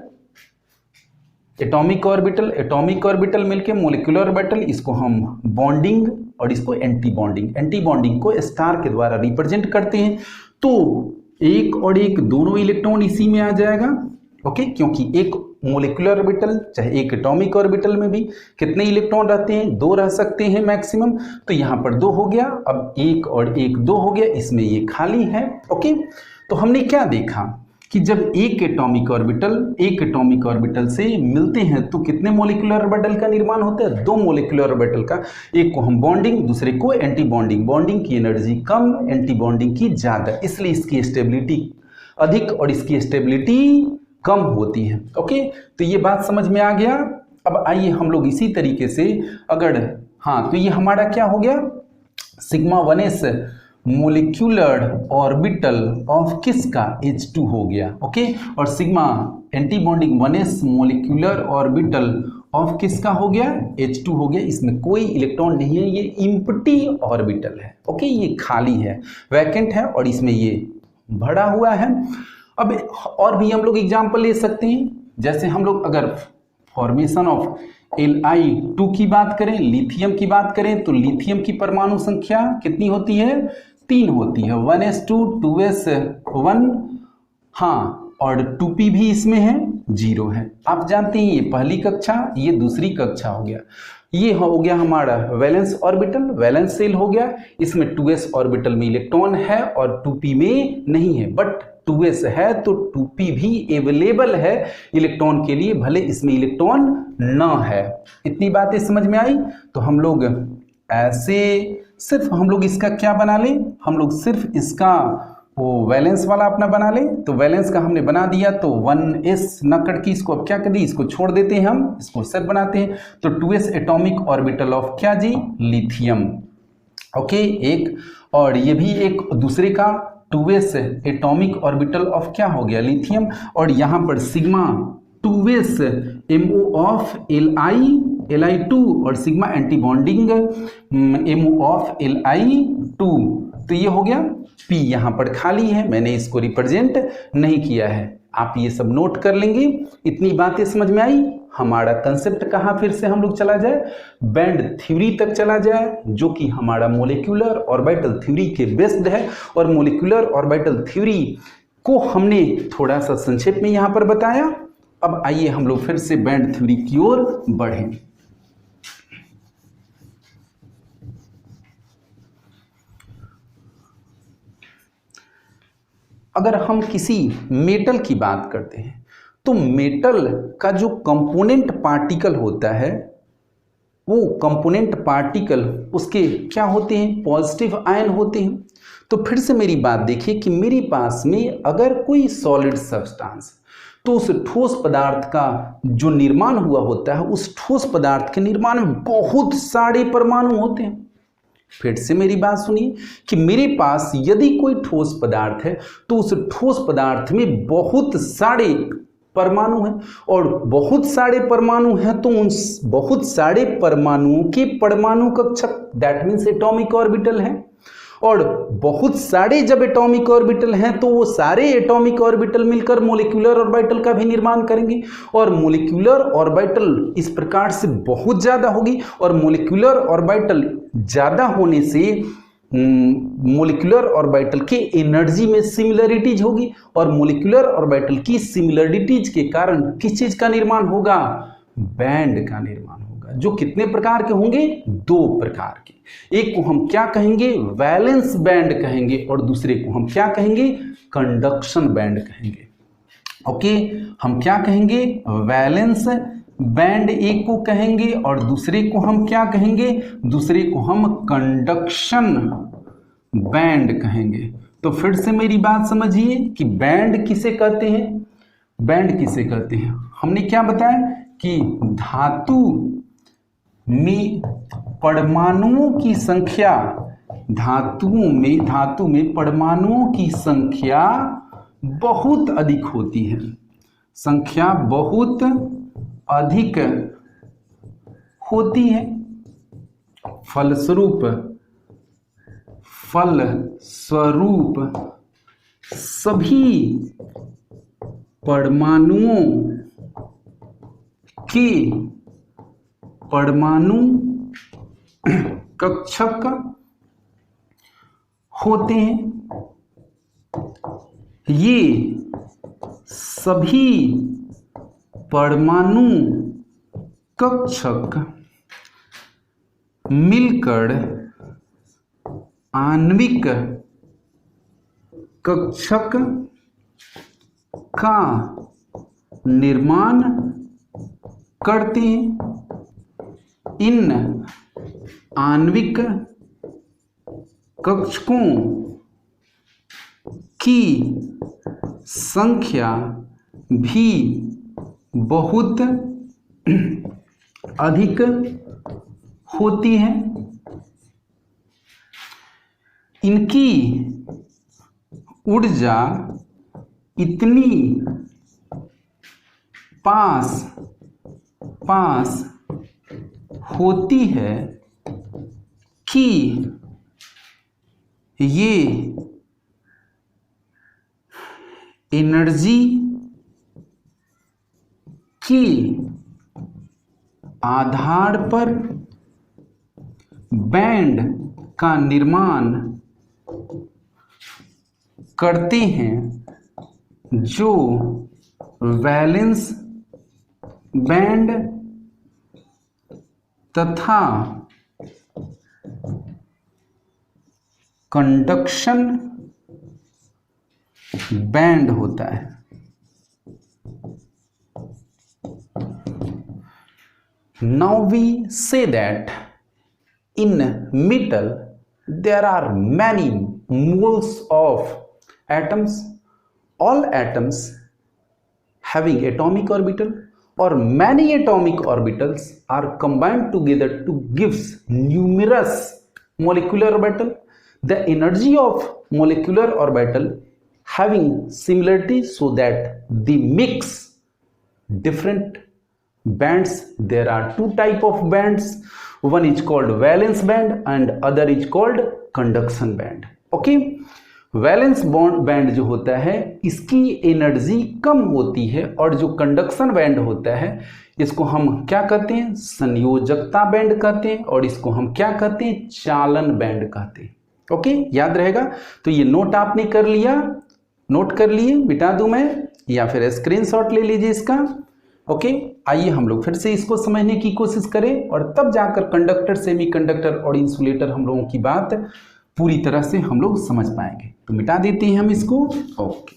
Atomic orbital मिलके मोलिकुलर ऑर्बिटल, इसको हम बॉन्डिंग और इसको एंटी बॉन्डिंग को स्टार के द्वारा रिप्रेजेंट करते हैं। तो एक और एक दोनों इलेक्ट्रॉन इसी में आ जाएगा। ओके, क्योंकि एक मोलिकुलर ऑर्बिटल चाहे एक एटॉमिक ऑर्बिटल में भी कितने इलेक्ट्रॉन रहते हैं? दो रह सकते हैं मैक्सिमम। तो यहाँ पर दो हो गया, अब एक और एक दो हो गया, इसमें ये खाली है। ओके, तो हमने क्या देखा कि जब एक एटॉमिक ऑर्बिटल से मिलते हैं तो कितने मोलिकुलर ऑर्बिटल का निर्माण होता है? दो मोलिकुलर ऑर्बिटल का। एक को हम बॉन्डिंग, दूसरे को एंटी बॉन्डिंग। बॉन्डिंग की एनर्जी कम, एंटी बॉन्डिंग की ज्यादा, इसलिए इसकी स्टेबिलिटी अधिक और इसकी स्टेबिलिटी कम होती है। ओके, तो ये बात समझ में आ गया। अब आइए हम लोग इसी तरीके से अगर तो ये हमारा क्या हो गया? Sigma 1s molecular orbital of किसका? H2 हो गया। ओके, और sigma anti bonding 1s molecular orbital of किसका हो गया? H2 हो गया। इसमें कोई इलेक्ट्रॉन नहीं है, ये इम्प्टी ऑर्बिटल है। ओके, ये खाली है, वैकेंट है और इसमें ये भरा हुआ है। अब और भी हम लोग एग्जाम्पल ले सकते हैं। जैसे हम लोग अगर फॉर्मेशन ऑफ Li2 की बात करें, लिथियम की बात करें, तो लिथियम की परमाणु संख्या कितनी होती है? 3 होती है। 1s2 2s1 और 2p भी इसमें है, 0 है। आप जानते हैं ये पहली कक्षा, ये दूसरी कक्षा हो गया। ये हो गया हमारा वैलेंस ऑर्बिटल, वैलेंस सेल हो गया। इसमें 2s ऑर्बिटल में इलेक्ट्रॉन है और 2p में नहीं है, बट 2s है तो 2p भी अवेलेबल है इलेक्ट्रॉन के लिए, भले इसमें इलेक्ट्रॉन न है। इतनी बातें समझ में आई? तो हम लोग ऐसे सिर्फ हम लोग इसका क्या बना लें? हम लोग सिर्फ इसका वो वैलेंस वाला अपना बना लें। तो वैलेंस का हमने बना दिया, तो 1s न करके इसको अब क्या कर दी? इसको छोड़ देते हैं, हम इसको सेट बनाते हैं। तो 2s एटॉमिक ऑर्बिटल ऑफ क्या जी? लिथियम। ओके, एक और ये भी एक दूसरे का 2s एटॉमिक ऑर्बिटल ऑफ क्या हो गया? लिथियम। और यहाँ पर sigma 2s MO of Li2 और sigma anti bonding MO of Li2, तो ये हो गया P। यहाँ पर खाली है, मैंने इसको रिप्रेजेंट नहीं किया है। आप ये सब नोट कर लेंगे। इतनी बातें समझ में आई? हमारा कंसेप्ट कहाँ फिर से हम लोग चला जाए? बैंड थ्योरी तक चला जाए, जो कि हमारा मोलिकुलर ऑर्बिटल थ्योरी के बेस्ड है। और मोलिकुलर ऑर्बिटल थ्योरी को हमने थोड़ा सा संक्षेप में यहाँ पर बताया। अब आइए हम लोग फिर से बैंड थ्योरी की ओर बढ़ें। अगर हम किसी मेटल की बात करते हैं तो मेटल का जो कंपोनेंट पार्टिकल होता है, वो कंपोनेंट पार्टिकल उसके क्या होते हैं? पॉजिटिव आयन होते हैं। तो फिर से मेरी बात देखिए कि मेरे पास में अगर कोई सॉलिड सब्सटेंस, तो उस ठोस पदार्थ का जो निर्माण हुआ होता है, उस ठोस पदार्थ के निर्माण में बहुत सारे परमाणु होते हैं। फिर से मेरी बात सुनिए कि मेरे पास यदि कोई ठोस पदार्थ है तो उस ठोस पदार्थ में बहुत सारे परमाणु हैं, और बहुत सारे परमाणु हैं तो उन बहुत सारे परमाणुओं के परमाणु कक्षक दैट मीन्स एटॉमिक ऑर्बिटल हैं, और बहुत सारे जब एटॉमिक ऑर्बिटल हैं तो वो सारे एटॉमिक ऑर्बिटल मिलकर मोलिकुलर ऑर्बिटल का भी निर्माण करेंगे, और मोलिकुलर ऑर्बिटल इस प्रकार से बहुत ज़्यादा होगी, और मोलिकुलर ऑर्बिटल ज़्यादा होने से मोलिकुलर ऑर्बिटल के एनर्जी में सिमिलरिटीज होगी, और मोलिकुलर ऑर्बिटल की सिमिलरिटीज के कारण किस चीज का निर्माण होगा? बैंड का निर्माण होगा, जो कितने प्रकार के होंगे? 2 प्रकार के। एक को हम क्या कहेंगे? वैलेंस बैंड कहेंगे, और दूसरे को हम क्या कहेंगे? कंडक्शन बैंड कहेंगे। ओके, हम क्या कहेंगे? वैलेंस बैंड एक को कहेंगे, और दूसरे को हम क्या कहेंगे? दूसरे को हम कंडक्शन बैंड कहेंगे। तो फिर से मेरी बात समझिए कि बैंड किसे कहते हैं? बैंड किसे कहते हैं? हमने क्या बताया कि धातु में परमाणुओं की संख्या, धातु में परमाणुओं की संख्या बहुत अधिक होती है, संख्या बहुत अधिक होती है। फलस्वरूप सभी परमाणुओं के परमाणु कक्षक होते हैं। ये सभी परमाणु कक्षक मिलकर आणविक कक्षक का निर्माण करते हैं। इन आणविक कक्षकों की संख्या भी बहुत अधिक होती है। इनकी ऊर्जा इतनी पास होती है कि ये एनर्जी के आधार पर बैंड का निर्माण करते हैं, जो वैलेंस बैंड तथा कंडक्शन बैंड होता है। Now we say that in metal there are many moles of atoms. All atoms having atomic orbital, or many atomic orbitals are combined together to gives numerous molecular orbital. The energy of molecular orbital having similarity so that they mix different bands. There are 2 type of bands. One is called valence band and other is called conduction band. Okay, valence band जो होता है इसकी energy कम होती है, और जो conduction band होता है इसको हम क्या कहते हैं? संयोजकता बैंड कहते हैं, और इसको हम क्या कहते हैं? चालन बैंड कहते हैं। ओके, याद रहेगा। तो ये नोट आपने कर लिया, नोट कर लिए, मिटा दूं मैं या फिर स्क्रीनशॉट ले लीजिए इसका। ओके, आइए हम लोग फिर से इसको समझने की कोशिश करें, और तब जाकर कंडक्टर, सेमीकंडक्टर और इंसुलेटर हम लोगों की बात पूरी तरह से हम लोग समझ पाएंगे। तो मिटा देते हैं हम इसको। ओके,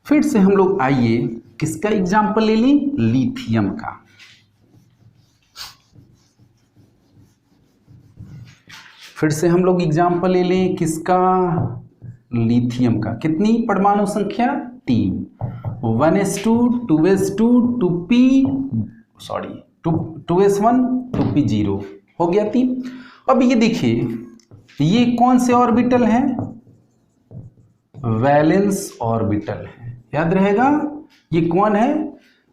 फिर से हम लोग आइए किसका एग्जाम्पल ले लें? लिथियम का। फिर से हम लोग एग्जाम्पल ले लें किसका? लिथियम का। कितनी परमाणु संख्या? 3, 1s2 2s2 2s1 2p0 हो गया 3। अब ये देखिए, ये कौन से ऑर्बिटल हैं? वैलेंस ऑर्बिटल है। याद रहेगा, ये कौन है,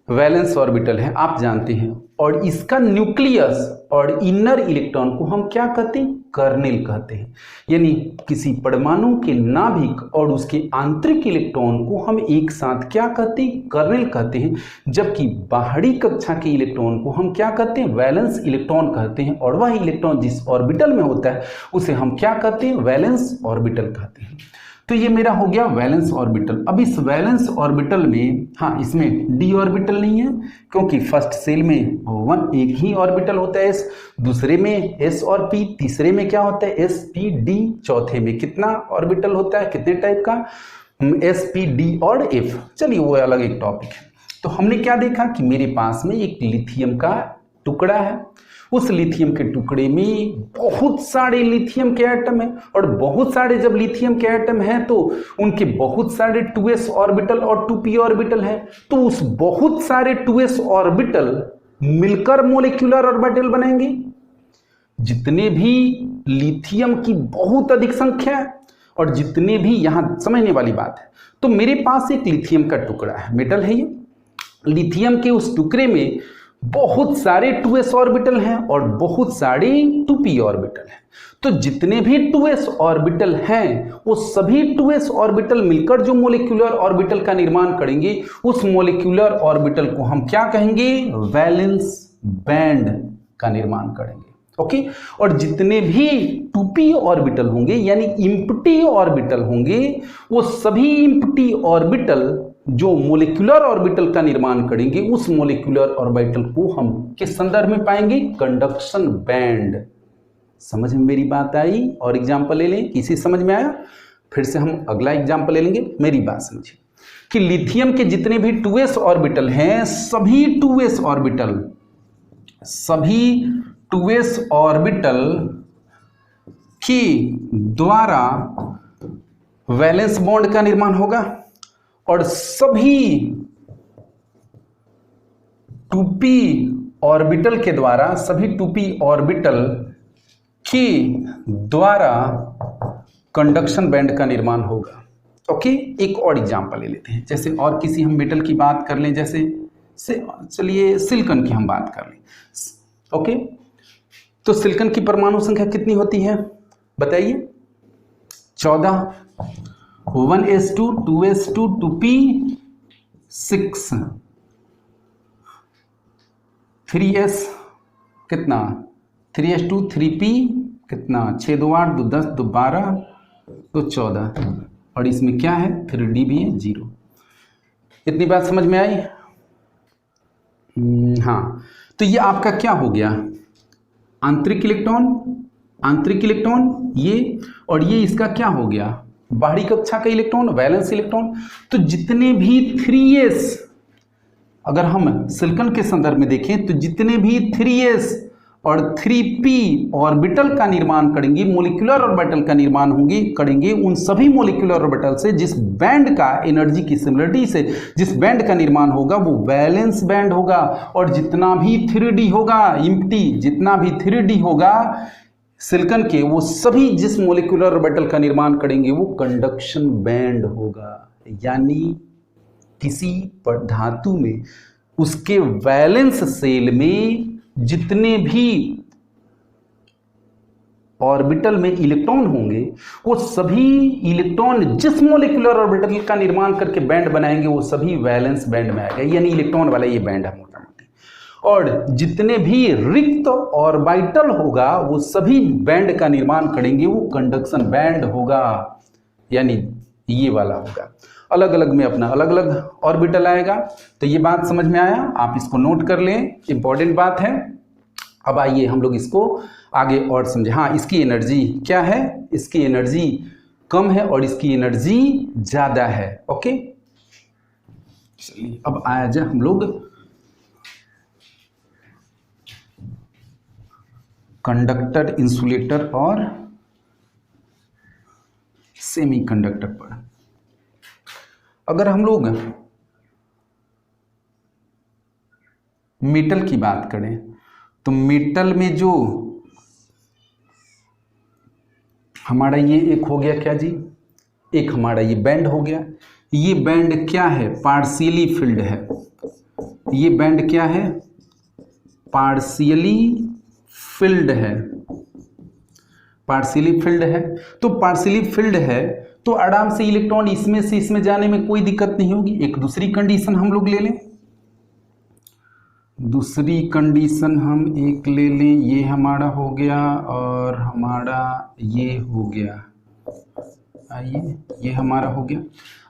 वैलेंस ऑर्बिटल है, आप जानते हैं। और इसका न्यूक्लियस और इनर इलेक्ट्रॉन को हम क्या कहते हैं, कर्नेल कहते हैं। यानी किसी परमाणु के नाभिक और उसके आंतरिक इलेक्ट्रॉन को हम एक साथ क्या कहते हैं, कर्नेल कहते हैं। जबकि बाहरी कक्षा के इलेक्ट्रॉन को हम क्या कहते हैं, वैलेंस इलेक्ट्रॉन कहते हैं। और वह इलेक्ट्रॉन जिस ऑर्बिटल में होता है उसे हम क्या कहते हैं, वैलेंस ऑर्बिटल कहते हैं। तो ये मेरा हो गया वैलेंस ऑर्बिटल। अब इस वैलेंस ऑर्बिटल में, हाँ, इसमें डी ऑर्बिटल नहीं है, क्योंकि फर्स्ट सेल में एक ही ऑर्बिटल होता है एस, दूसरे में एस और पी, तीसरे में क्या होता है, एस पी डी, चौथे में कितना ऑर्बिटल होता है, कितने टाइप का, एस पी डी और एफ। चलिए वो अलग एक टॉपिक है। तो हमने क्या देखा कि मेरे पास में एक लिथियम का टुकड़ा है, उस लिथियम के टुकड़े में बहुत सारे लिथियम के एटम हैं, और बहुत सारे जब लिथियम के एटम हैं तो उनके बहुत सारे 2s ऑर्बिटल और 2p ऑर्बिटल हैं। तो उस बहुत सारे 2s ऑर्बिटल मिलकर मोलिक्यूलर ऑर्बिटल बनेंगे। जितने भी लिथियम की बहुत अधिक संख्या है, और जितने भी, यहां समझने वाली बात है, तो मेरे पास एक लिथियम का टुकड़ा है, मेटल है ये। लिथियम के उस टुकड़े में बहुत सारे 2s ऑर्बिटल हैं और बहुत सारे 2p ऑर्बिटल हैं। तो जितने भी 2s ऑर्बिटल हैं वो सभी 2s ऑर्बिटल मिलकर जो मोलिक्यूलर ऑर्बिटल का निर्माण करेंगे, उस मोलिक्यूलर ऑर्बिटल को हम क्या कहेंगे, वैलेंस बैंड का निर्माण करेंगे। ओके। और जितने भी 2p ऑर्बिटल होंगे यानी इम्प्टी ऑर्बिटल होंगे, वो सभी इम्प्टी ऑर्बिटल जो मोलिकुलर ऑर्बिटल का निर्माण करेंगे, उस मोलिकुलर ऑर्बिटल को हम किस संदर्भ में पाएंगे, कंडक्शन बैंड। समझ में मेरी बात आई? और एग्जांपल ले लें, किसी समझ में आया? फिर से हम अगला एग्जांपल ले लेंगे। मेरी बात समझिए कि लिथियम के जितने भी 2s ऑर्बिटल हैं, सभी 2s ऑर्बिटल के द्वारा वैलेंस बॉन्ड का निर्माण होगा, और सभी 2p ऑर्बिटल के द्वारा, सभी 2p ऑर्बिटल के द्वारा कंडक्शन बैंड का निर्माण होगा। ओके। एक और एग्जांपल ले लेते हैं, जैसे और किसी हम मेटल की बात कर लें, जैसे चलिए सिलिकॉन की हम बात कर लें। ओके। तो सिलिकॉन की परमाणु संख्या कितनी होती है बताइए? 14, 1s2, 2s2, 2p, 6, 3s कितना, 3s2, 3p कितना, 6 2 8 2 10 2 12 2 14, और इसमें क्या है, 3d भी है, 0। इतनी बात समझ में आई? हाँ। तो ये आपका क्या हो गया, आंतरिक इलेक्ट्रॉन ये, और ये इसका क्या हो गया, बाहरी कक्षा का इलेक्ट्रॉन, वैलेंस इलेक्ट्रॉन। तो जितने भी 3s, अगर हम सिलिकॉन के संदर्भ में देखें तो जितने भी 3s और 3p ऑर्बिटल का निर्माण करेंगे, मोलिकुलर ऑर्बिटल का निर्माण करेंगे, उन सभी मोलिकुलर ऑर्बिटल से जिस बैंड का, एनर्जी की सिमिलरिटी से जिस बैंड का निर्माण होगा वो वैलेंस बैंड होगा। और जितना भी 3d होगा, इम्प्टी जितना भी 3d होगा सिलिकॉन के, वो सभी जिस मोलिकुलर ऑर्बिटल का निर्माण करेंगे वो कंडक्शन बैंड होगा। यानी किसी धातु में उसके वैलेंस सेल में जितने भी ऑर्बिटल में इलेक्ट्रॉन होंगे, वो सभी इलेक्ट्रॉन जिस मोलिकुलर ऑर्बिटल का निर्माण करके बैंड बनाएंगे वो सभी वैलेंस बैंड में आएगा, यानी इलेक्ट्रॉन वाला ये बैंड है मोटा मोटी। और जितने भी रिक्त ऑर्बिटल होगा वो सभी बैंड का निर्माण करेंगे, वो कंडक्शन बैंड होगा, यानी ये वाला होगा। अलग अलग में अपना अलग अलग ऑर्बिटल आएगा। तो ये बात समझ में आया, आप इसको नोट कर लें, इंपॉर्टेंट बात है। अब आइए हम लोग इसको आगे और समझे। हाँ, इसकी एनर्जी क्या है, इसकी एनर्जी कम है और इसकी एनर्जी ज्यादा है। ओके, चलिए अब आया जाए हम लोग कंडक्टर, इंसुलेटर और सेमीकंडक्टर पर। अगर हम लोग मेटल की बात करें तो मेटल में जो हमारा ये एक हो गया क्या जी, एक हमारा ये बैंड हो गया, ये बैंड क्या है? पार्शियली फिल्ड है। ये बैंड क्या है? पार्शियली फिल्ड है। पार्शियली फिल्ड है, तो पार्शियली फिल्ड है तो आराम से इलेक्ट्रॉन इसमें से इसमें जाने में कोई दिक्कत नहीं होगी। एक दूसरी कंडीशन हम लोग ले लें, दूसरी कंडीशन हम एक ले लें, ये हमारा हो गया और हमारा ये हो गया। आइए, ये हमारा हो गया।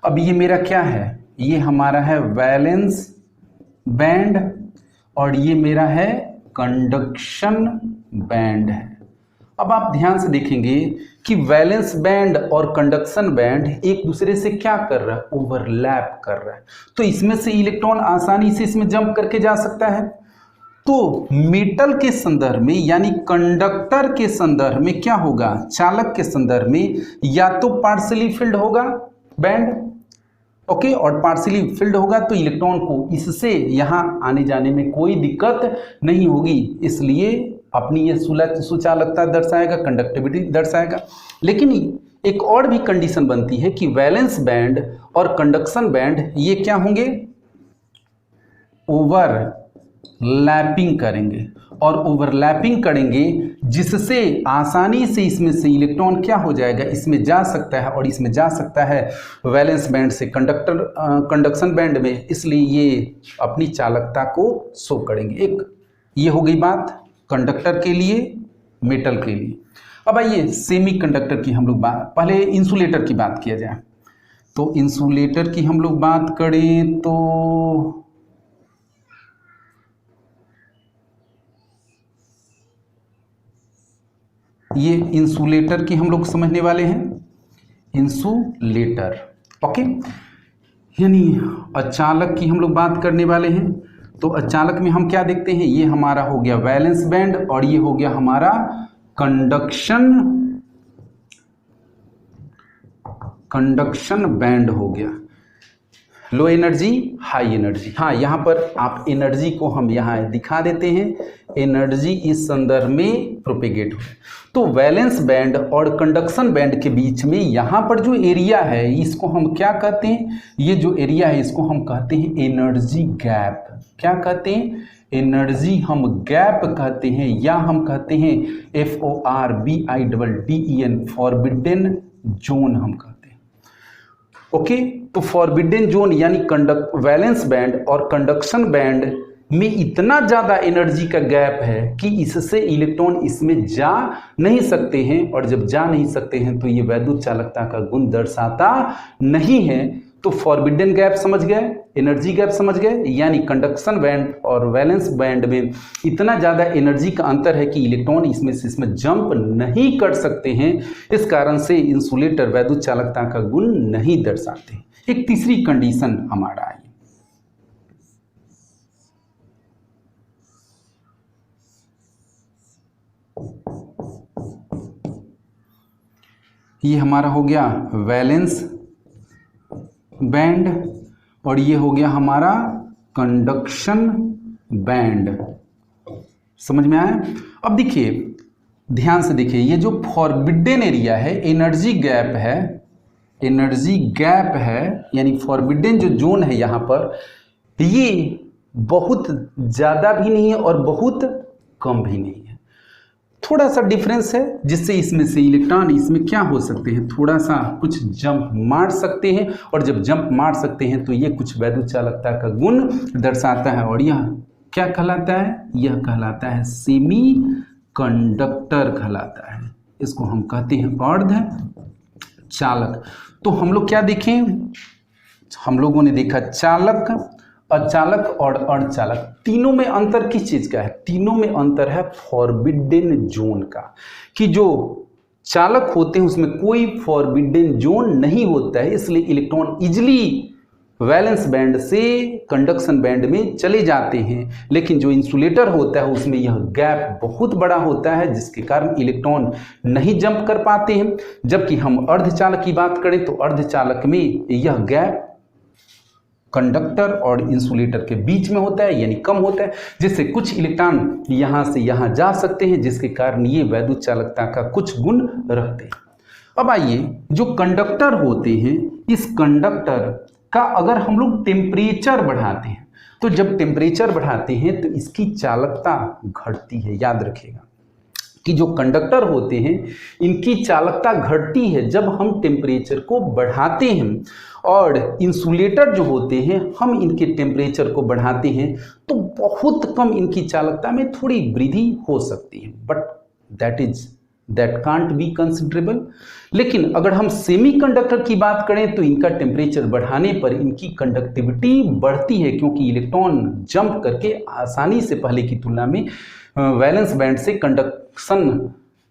अब ये मेरा क्या है? ये हमारा है वैलेंस बैंड और ये मेरा है कंडक्शन बैंड है। अब आप ध्यान से देखेंगे कि वैलेंस बैंड और कंडक्शन बैंड एक दूसरे से क्या कर रहा है? ओवरलैप कर रहा है। तो इसमें से इलेक्ट्रॉन आसानी से इसमें जंप करके जा सकता है। तो मेटल के संदर्भ में यानी कंडक्टर के संदर्भ में क्या होगा? चालक के संदर्भ में या तो पार्शियली फिल्ड होगा बैंड, ओके, और पार्शियली फिल्ड होगा तो इलेक्ट्रॉन को इससे यहां आने जाने में कोई दिक्कत नहीं होगी, इसलिए अपनी ये सुचालकता दर्शाएगा, कंडक्टिविटी दर्शाएगा। लेकिन एक और भी कंडीशन बनती है कि वैलेंस बैंड और कंडक्शन बैंड ये क्या होंगे? ओवरलैपिंग करेंगे और ओवरलैपिंग करेंगे जिससे आसानी से इसमें से इलेक्ट्रॉन क्या हो जाएगा? इसमें जा सकता है और इसमें जा सकता है वैलेंस बैंड से कंडक्शन बैंड में, इसलिए ये अपनी चालकता को शो करेंगे। एक ये हो गई बात कंडक्टर के लिए, मेटल के लिए। अब आइए सेमी कंडक्टर की हम लोग पहले इंसुलेटर की बात किया जाए। तो इंसुलेटर की हम लोग बात करें तो ये इंसुलेटर की हम लोग समझने वाले हैं। इंसुलेटर, ओके, यानी अचालक की हम लोग बात करने वाले हैं। तो अचालक में हम क्या देखते हैं? ये हमारा हो गया वैलेंस बैंड और ये हो गया हमारा कंडक्शन बैंड हो गया। Low energy, high energy. हाँ, यहाँ पर आप एनर्जी को हम यहाँ दिखा देते हैं, एनर्जी इस संदर्भ में प्रोपेगेट हो। तो वैलेंस बैंड और कंडक्शन बैंड के बीच में यहाँ पर जो एरिया है इसको हम क्या कहते हैं? ये जो एरिया है इसको हम कहते हैं एनर्जी गैप। क्या कहते हैं? एनर्जी हम गैप कहते हैं, या हम कहते हैं FORBIDDEN, फॉरबिडन जोन हम कहते हैं। ओके, तो फॉरबिडन जोन यानी वैलेंस बैंड और कंडक्शन बैंड में इतना ज़्यादा एनर्जी का गैप है कि इससे इलेक्ट्रॉन इसमें जा नहीं सकते हैं, और जब जा नहीं सकते हैं तो ये वैद्युत चालकता का गुण दर्शाता नहीं है। तो फॉरबिडन गैप समझ गए, एनर्जी गैप समझ गए, यानी कंडक्शन बैंड और वैलेंस बैंड में इतना ज़्यादा एनर्जी का अंतर है कि इलेक्ट्रॉन इसमें से इसमें जंप नहीं कर सकते हैं। इस कारण से इंसुलेटर वैद्युत चालकता का गुण नहीं दर्शाते। एक तीसरी कंडीशन हमारा है, ये हमारा हो गया वैलेंस बैंड और ये हो गया हमारा कंडक्शन बैंड। समझ में आया? अब देखिए, ध्यान से देखिए, ये जो फॉरबिडन एरिया है, एनर्जी गैप है, एनर्जी गैप है, यानी फॉरबिडन जो जोन है यहाँ पर, ये बहुत ज़्यादा भी नहीं है और बहुत कम भी नहीं है। थोड़ा सा डिफरेंस है जिससे इसमें से इलेक्ट्रॉन इसमें क्या हो सकते हैं? थोड़ा सा कुछ जंप मार सकते हैं, और जब जंप मार सकते हैं तो ये कुछ वैद्युत चालकता का गुण दर्शाता है। और यह क्या कहलाता है? यह कहलाता है सेमी कंडक्टर कहलाता है। इसको हम कहते हैं अर्ध चालक। तो हम लोग क्या देखें? हम लोगों ने देखा चालक, अचालक और अर्धचालक। तीनों में अंतर किस चीज का है? तीनों में अंतर है फॉरबिडन जोन का, कि जो चालक होते हैं उसमें कोई फॉरबिडन जोन नहीं होता है, इसलिए इलेक्ट्रॉन इजिली वैलेंस बैंड से कंडक्शन बैंड में चले जाते हैं। लेकिन जो इंसुलेटर होता है उसमें यह गैप बहुत बड़ा होता है, जिसके कारण इलेक्ट्रॉन नहीं जंप कर पाते हैं। जबकि हम अर्धचालक की बात करें तो अर्धचालक में यह गैप कंडक्टर और इंसुलेटर के बीच में होता है, यानी कम होता है, जिससे कुछ इलेक्ट्रॉन यहां से यहां जा सकते हैं, जिसके कारण ये वैद्युत चालकता का कुछ गुण रखते हैं। अब आइए, जो कंडक्टर होते हैं, इस कंडक्टर का अगर हम लोग टेम्परेचर बढ़ाते हैं, तो जब टेम्परेचर बढ़ाते हैं तो इसकी चालकता घटती है। याद रखिएगा कि जो कंडक्टर होते हैं इनकी चालकता घटती है जब हम टेम्परेचर को बढ़ाते हैं, और इंसुलेटर जो होते हैं हम इनके टेम्परेचर को बढ़ाते हैं तो बहुत कम इनकी चालकता में थोड़ी वृद्धि हो सकती है, but that can't be considerable. लेकिन अगर हम सेमीकंडक्टर की बात करें तो इनका टेम्परेचर बढ़ाने पर इनकी कंडक्टिविटी बढ़ती है, क्योंकि इलेक्ट्रॉन जंप करके आसानी से पहले की तुलना में वैलेंस बैंड से कंडक्शन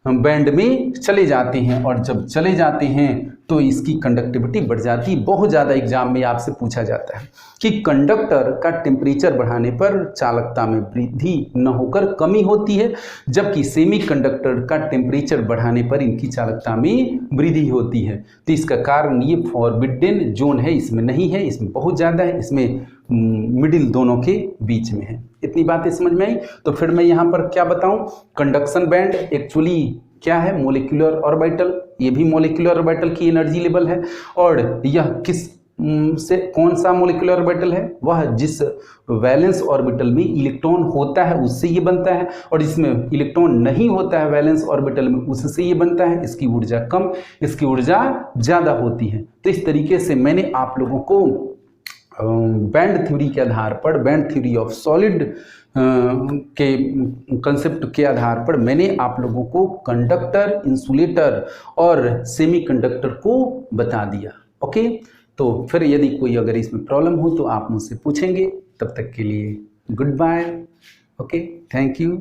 बैंड में चले जाते हैं, और जब चले जाते हैं तो इसकी कंडक्टिविटी बढ़ जाती है। बहुत ज़्यादा एग्जाम में आपसे पूछा जाता है कि कंडक्टर का टेम्परेचर बढ़ाने पर चालकता में वृद्धि न होकर कमी होती है, जबकि सेमीकंडक्टर का टेम्परेचर बढ़ाने पर इनकी चालकता में वृद्धि होती है। तो इसका कारण ये फॉरबिडन जोन है, इसमें नहीं है, इसमें बहुत ज़्यादा है, इसमें मिडिल दोनों के बीच में है। इतनी बातें समझ में आई। तो फिर मैं यहाँ पर क्या बताऊँ, कंडक्शन बैंड एक्चुअली क्या है, मोलिकुलर ऑर्बिटल, ये भी मोलिकुलर ऑर्बिटल की एनर्जी लेवल है, और यह किस से कौन सा मोलिकुलर ऑर्बिटल है, वह जिस वैलेंस ऑर्बिटल में इलेक्ट्रॉन होता है उससे ये बनता है, और जिसमें इलेक्ट्रॉन नहीं होता है वैलेंस ऑर्बिटल में उससे ये बनता है। इसकी ऊर्जा कम, इसकी ऊर्जा ज़्यादा होती है। तो इस तरीके से मैंने आप लोगों को बैंड थ्योरी के आधार पर, बैंड थ्योरी ऑफ सॉलिड के कंसेप्ट के आधार पर मैंने आप लोगों को कंडक्टर, इंसुलेटर और सेमीकंडक्टर को बता दिया। ओके, तो फिर यदि कोई अगर इसमें प्रॉब्लम हो तो आप मुझसे पूछेंगे। तब तक के लिए goodbye. Okay, thank you.